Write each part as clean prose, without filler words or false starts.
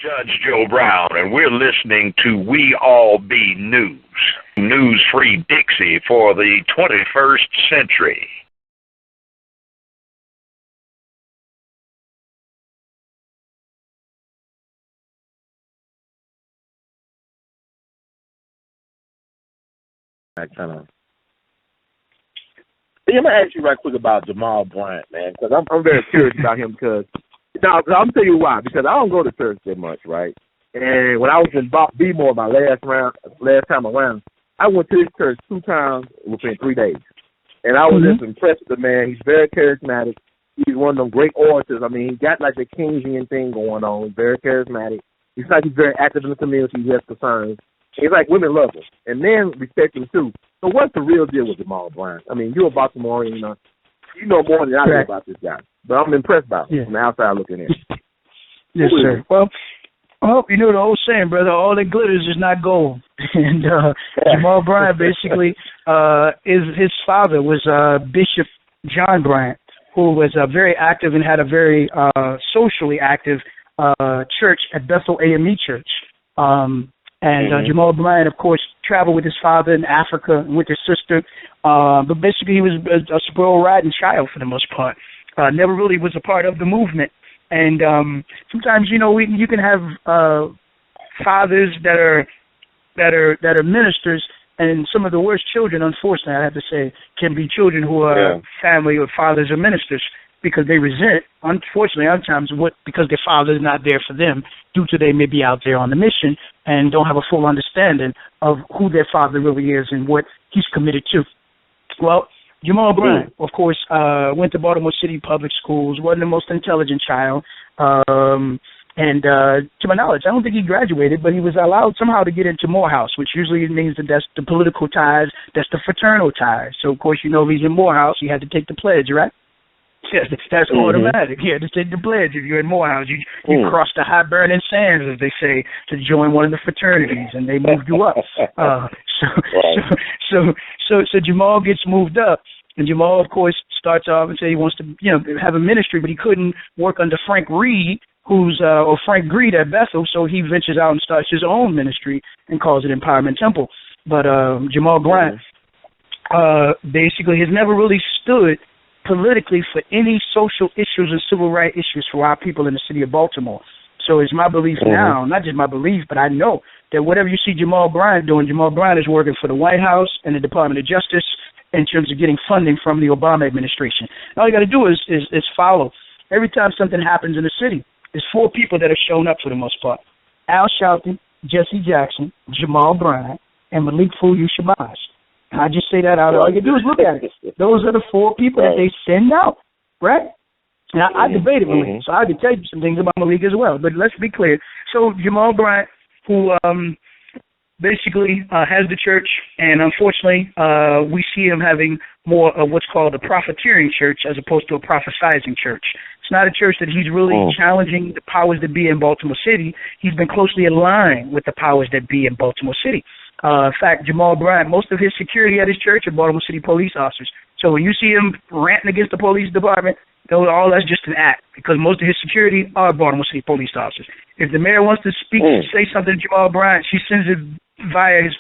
Judge Joe Brown, and we're listening to We All Be News, News-Free Dixie for the 21st century. I'm gonna ask you right quick about Jamal Bryant, man, because I'm very curious about him. Because I'm gonna tell you why. Because I don't go to church that much, right? And when I was in BEMoor my last time around, I went to his church 2 times within 3 days, and I was just impressed with the man. He's very charismatic. He's one of them great orators. I mean, he got like the Keynesian thing going on. He's very charismatic. He's like he's very active in the community. He has concerns. He's like women love him, and men respect him too. So what's the real deal with Jamal Bryant? I mean, you're a Baltimorean, you know more than I do about this guy, but I'm impressed by him from the outside looking in. Yes, sir. Well, you know the old saying, brother, all that glitters is not gold. And Jamal Bryant basically his father was Bishop John Bryant, who was very active and had a very socially active church at Bethel A.M.E. Church. Jamal Bryant, of course, traveled with his father in Africa and with his sister. But basically, he was a spoiled riding child for the most part. Never really was a part of the movement. And sometimes, you can have fathers that are ministers, and some of the worst children, unfortunately, I have to say, can be children who are family or fathers or ministers, because they resent, unfortunately, sometimes because their father is not there for them, due to they may be out there on the mission and don't have a full understanding of who their father really is and what he's committed to. Well, Jamal Bryant, of course, went to Baltimore City public schools, wasn't the most intelligent child, and to my knowledge, I don't think he graduated, but he was allowed somehow to get into Morehouse, which usually means that that's the political ties, that's the fraternal ties. So, of course, if he's in Morehouse, he had to take the pledge, right? Yes, that's automatic. You had to take the pledge. If you're in Morehouse, you cross the high burning sands, as they say, to join one of the fraternities, and they moved you up. So Jamal gets moved up, and Jamal, of course, starts off and says he wants to, have a ministry, but he couldn't work under Frank Reed, or Frank Greed at Bethel, so he ventures out and starts his own ministry and calls it Empowerment Temple. But Jamal Bryant basically has never really stood politically for any social issues and civil rights issues for our people in the city of Baltimore. So it's my belief now, not just my belief, but I know that whatever you see Jamal Bryant doing, Jamal Bryant is working for the White House and the Department of Justice in terms of getting funding from the Obama administration. All you got to do is follow. Every time something happens in the city, there's 4 people that have shown up for the most part: Al Sharpton, Jesse Jackson, Jamal Bryant, and Malik Fuyu Shabazz. I just say that out. All you do is look at it. Those are the 4 people that they send out, right? And I debated Malik, so I could tell you some things about Malik as well. But let's be clear. So Jamal Bryant, who basically has the church, and unfortunately we see him having more of what's called a profiteering church as opposed to a prophesizing church. It's not a church that he's really challenging the powers that be in Baltimore City. He's been closely aligned with the powers that be in Baltimore City. In fact, Jamal Bryant, most of his security at his church are Baltimore City police officers. So when you see him ranting against the police department, all that's just an act, because most of his security are Baltimore City police officers. If the mayor wants to speak, say something to Jamal Bryant, she sends it via his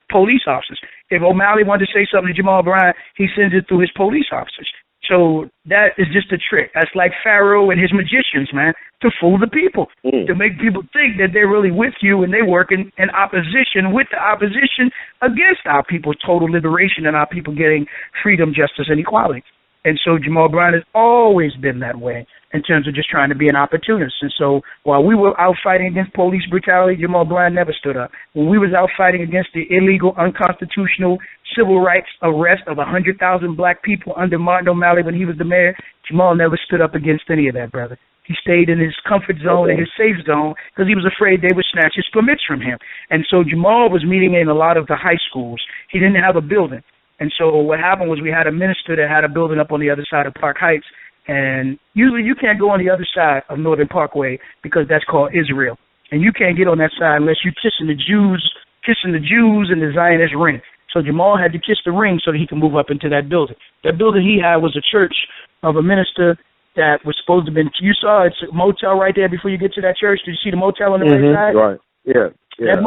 police officers. If O'Malley wanted to say something to Jamal Bryant, he sends it through his police officers. So that is just a trick. That's like Pharaoh and his magicians, man, to fool the people, to make people think that they're really with you and they're working in opposition with the opposition against our people's total liberation and our people getting freedom, justice, and equality. And so Jamal Bryant has always been that way in terms of just trying to be an opportunist. And so while we were out fighting against police brutality, Jamal Bryant never stood up. When we was out fighting against the illegal, unconstitutional civil rights arrest of 100,000 black people under Martin O'Malley when he was the mayor, Jamal never stood up against any of that, brother. He stayed in his comfort zone and his safe zone because he was afraid they would snatch his permits from him. And so Jamal was meeting in a lot of the high schools. He didn't have a building. And so what happened was we had a minister that had a building up on the other side of Park Heights. And usually you can't go on the other side of Northern Parkway because that's called Israel. And you can't get on that side unless you're kissing the Jews and the Zionist ring. So Jamal had to kiss the ring so that he could move up into that building. That building he had was a church of a minister that was supposed to have been, you saw it's a motel right there before you get to that church. Did you see the motel on the right side? Right. Yeah. That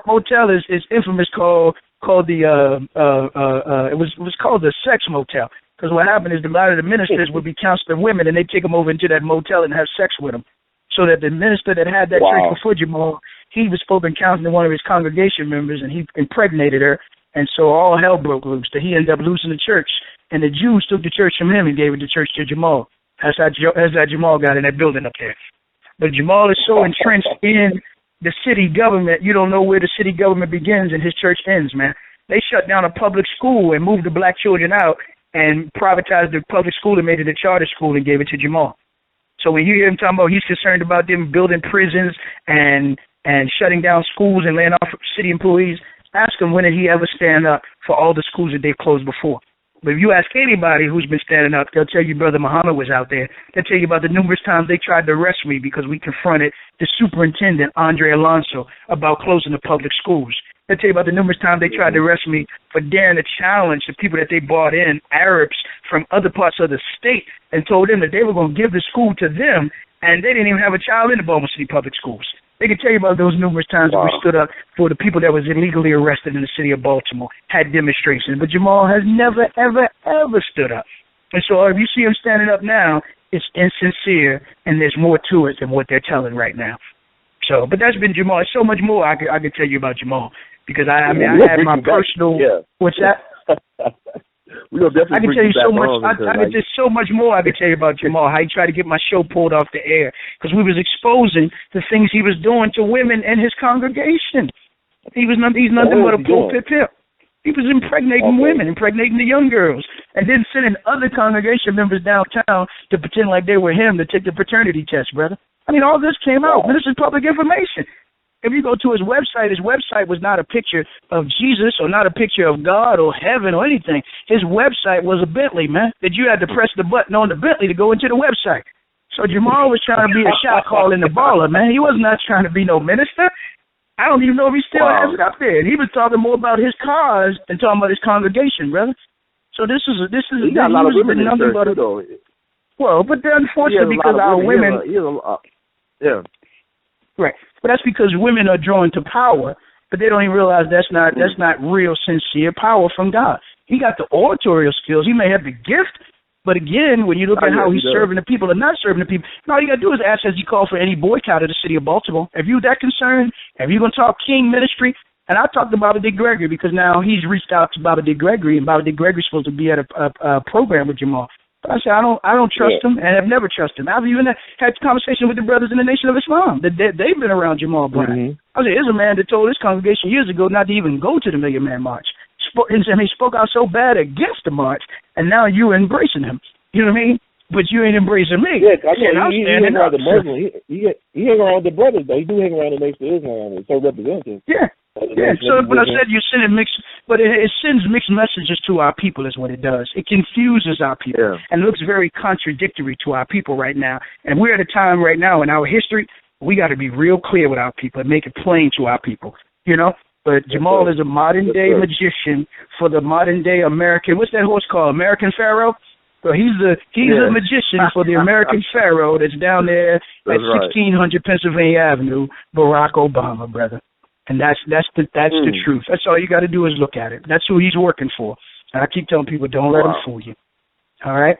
motel is infamous called the it was called the sex motel, because what happened is a lot of the ministers would be counseling women and they'd take them over into that motel and have sex with them. So that the minister that had that church before Jamal, he was supposed to be counseling one of his congregation members and he impregnated her, and so all hell broke loose. That he ended up losing the church, and the Jews took the church from him and gave it the church to Jamal. That's how Jamal got in that building up there. But Jamal is so entrenched in the city government, you don't know where the city government begins and his church ends, man. They shut down a public school and moved the black children out and privatized the public school and made it a charter school and gave it to Jamal. So when you hear him talking about he's concerned about them building prisons and shutting down schools and laying off city employees, ask him when did he ever stand up for all the schools that they've closed before. But if you ask anybody who's been standing up, they'll tell you Brother Muhammad was out there. They'll tell you about the numerous times they tried to arrest me because we confronted the superintendent, Andre Alonso, about closing the public schools. They'll tell you about the numerous times they tried to arrest me for daring to challenge the people that they brought in, Arabs from other parts of the state, and told them that they were going to give the school to them, and they didn't even have a child in the Baltimore City public schools. They can tell you about those numerous times that we stood up for the people that was illegally arrested in the city of Baltimore, had demonstrations. But Jamal has never, ever, ever stood up. And so if you see him standing up now, it's insincere, and there's more to it than what they're telling right now. So, but that's been Jamal. There's so much more I could tell you about Jamal, because I had my personal. What's that? I can tell you so much. There's so much more I could tell you about Jamal. How he tried to get my show pulled off the air because we was exposing the things he was doing to women in his congregation. He's nothing but a pulpit pimp. He was impregnating women, impregnating the young girls, and then sending other congregation members downtown to pretend like they were him to take the paternity test, brother. I mean, all this came out. This is public information. If you go to his website was not a picture of Jesus or not a picture of God or heaven or anything. His website was a Bentley, man, that you had to press the button on the Bentley to go into the website. So Jamal was trying to be a shot calling the baller, man. He was not trying to be no minister. I don't even know if he still has it up there. And he was talking more about his cars than talking about his congregation, brother. So this is he got a lot of women in church too, though. Well, but unfortunately, because our women, right. But that's because women are drawn to power, but they don't even realize that's not real, sincere power from God. He got the oratorial skills. He may have the gift, but again, when you look at how he's serving the people and not serving the people, all you got to do is ask, has he called for any boycott of the city of Baltimore? Are you that concerned? Are you going to talk King ministry? And I talked to Bobby Dick Gregory because now he's reached out to Bobby Dick Gregory, and Bobby Dick Gregory's supposed to be at a program with Jamal. I said, I don't trust him, and I've never trusted him. I've even had conversation with the brothers in the Nation of Islam. They've been around Jamal Bryant. I said, there's a man that told his congregation years ago not to even go to the Million Man March. He spoke out so bad against the march, and now you're embracing him. You know what I mean? But you ain't embracing me. Yeah, I know. He hang around the Muslims. He hang around the brothers, though. He do hang around the Nation of Islam. It's so representative. Yeah. Yeah, so when I said you send it mixed, but it sends mixed messages to our people is what it does. It confuses our people and looks very contradictory to our people right now. And we're at a time right now in our history, we got to be real clear with our people and make it plain to our people, you know? But Jamal is a modern-day magician for the modern-day American, what's that horse called, American Pharaoh? So he's a magician for the American Pharaoh that's down there at 1600 Pennsylvania Avenue, Barack Obama, brother. And that's the truth. That's all you got to do is look at it. That's who he's working for. And I keep telling people, don't let him fool you. All right?